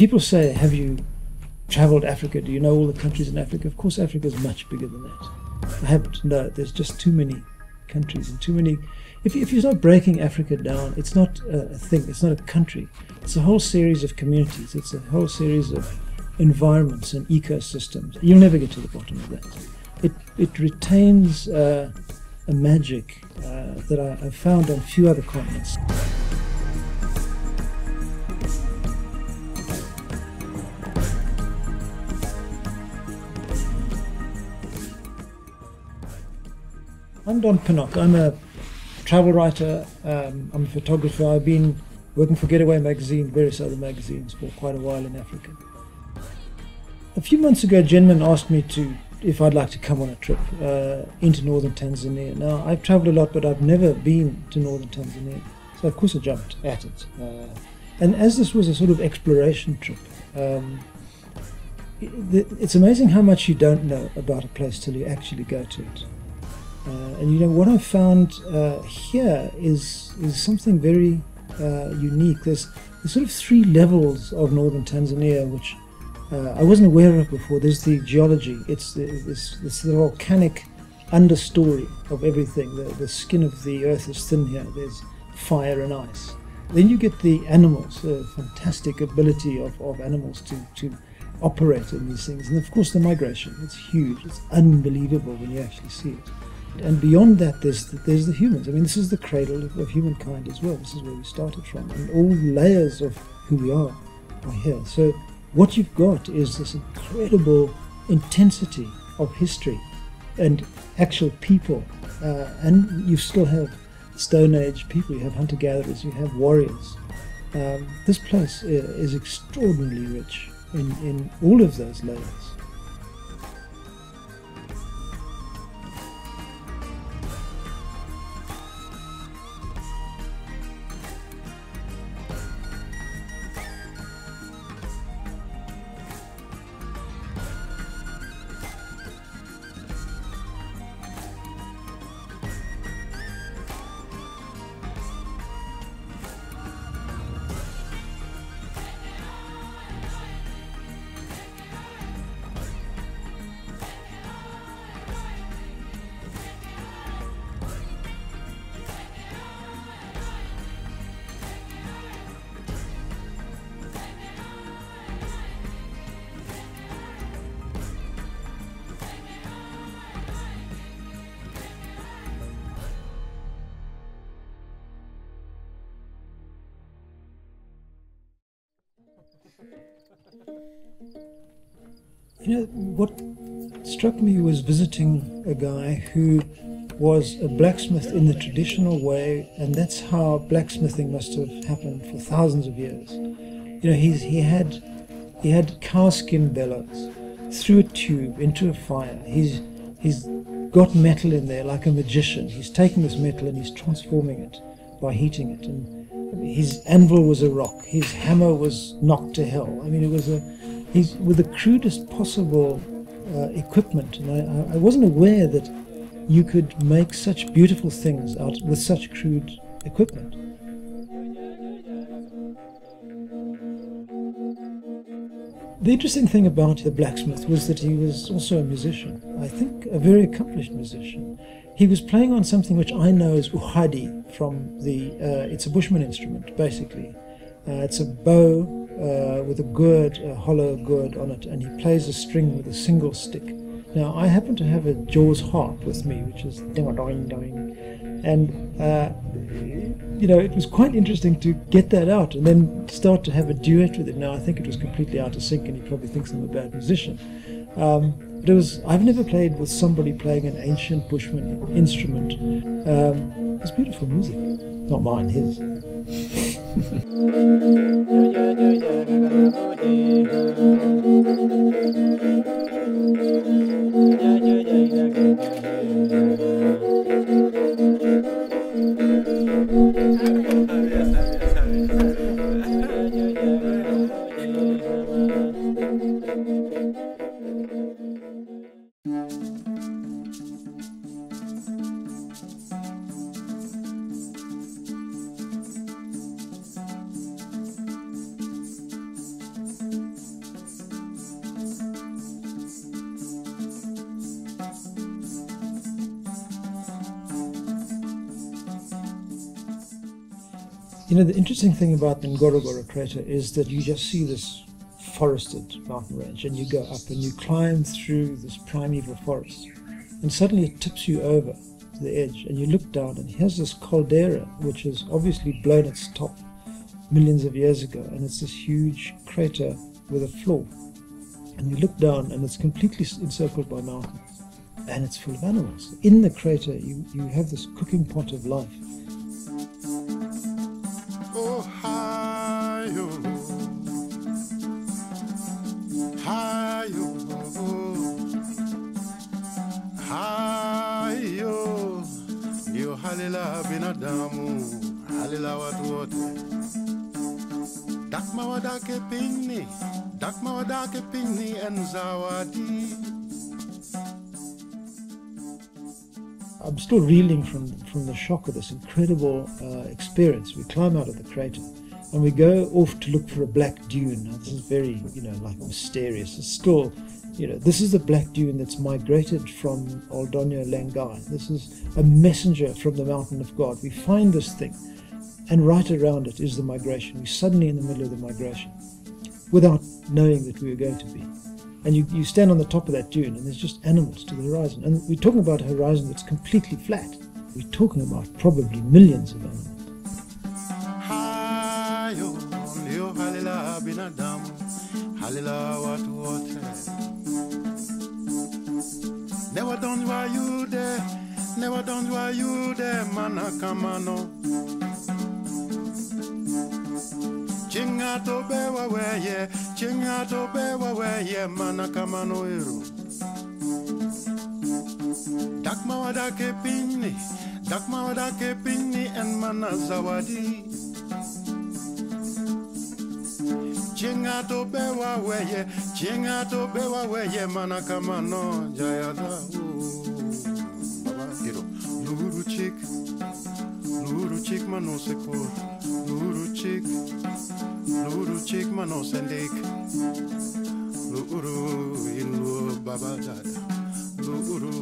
People say, have you traveled Africa? Do you know all the countries in Africa? Of course, Africa is much bigger than that. I happen to know there's just too many countries and too many. If you start breaking Africa down, it's not a thing, it's not a country. It's a whole series of communities, it's a whole series of environments and ecosystems. You'll never get to the bottom of that. It retains a magic that I've found on few other continents. I'm Don Pinnock. I'm a travel writer, I'm a photographer. I've been working for Getaway magazine, various other magazines for quite a while in Africa. A few months ago, Jenman asked me if I'd like to come on a trip into northern Tanzania. Now, I've traveled a lot, but I've never been to northern Tanzania. So, of course, I jumped at it. And as this was a sort of exploration trip, it's amazing how much you don't know about a place till you actually go to it. And you know, what I found here is something very unique. There's sort of three levels of northern Tanzania, which I wasn't aware of before. There's the geology. It's the volcanic understory of everything. The skin of the earth is thin here. There's fire and ice. Then you get the animals, the fantastic ability of animals to operate in these things. And of course the migration, it's huge. It's unbelievable when you actually see it. And beyond that, there's the humans. I mean, this is the cradle of humankind as well. This is where we started from. And all layers of who we are here. So what you've got is this incredible intensity of history and actual people. And you still have Stone Age people. You have hunter-gatherers. You have warriors. This place is extraordinarily rich in all of those layers. You know, what struck me was visiting a guy who was a blacksmith in the traditional way, and that's how blacksmithing must have happened for thousands of years. You know, he had cowskin bellows through a tube into a fire. He's got metal in there like a magician. He's taking this metal and he's transforming it by heating it. And his anvil was a rock. His hammer was knocked to hell. I mean, it was he's with the crudest possible equipment, and I wasn't aware that you could make such beautiful things out with such crude equipment. The interesting thing about the blacksmith was that he was also a musician. I think a very accomplished musician. He was playing on something which I know as uhadi from it's a Bushman instrument, basically. It's a bow with a gourd, a hollow gourd on it, and he plays a string with a single stick. Now, I happen to have a Jaws harp with me, which is ding-a-doing-doing, and you know, it was quite interesting to get that out and then start to have a duet with it. Now, I think it was completely out of sync, and he probably thinks I'm a bad musician. But I've never played with somebody playing an ancient Bushman instrument. It's beautiful music. Not mine, his. You know, the interesting thing about the Ngorongoro crater is that you just see this forested mountain range, and you go up and you climb through this primeval forest, and suddenly it tips you over to the edge, and you look down, and here's this caldera which has obviously blown its top millions of years ago, and it's this huge crater with a floor, and you look down and it's completely encircled by mountains, and it's full of animals. In the crater you have this cooking pot of life. Halila binadamu, halila watu wote. Dakma wadake pingni and zawadi. I'm still reeling from the shock of this incredible experience. We climb out of the crater and we go off to look for a black dune. Now, this is very, like mysterious. It's still, this is the black dune that's migrated from Aldonyo Langai. This is a messenger from the mountain of God. We find this thing, and right around it is the migration. We're suddenly in the middle of the migration without knowing that we were going to be. And you stand on the top of that dune and there's just animals to the horizon. And we're talking about a horizon that's completely flat. We're talking about probably millions of animals. Never done why you there, manakamano. Chingato bewa weye, manakamano eru. Dakma wadake pingni, and manazawadi. Chingato bewa weye, manakamano, jayada. Luru chick mano sekor, luru chick mano sendik, luru ilu babadada, luru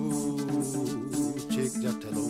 chick jatelo,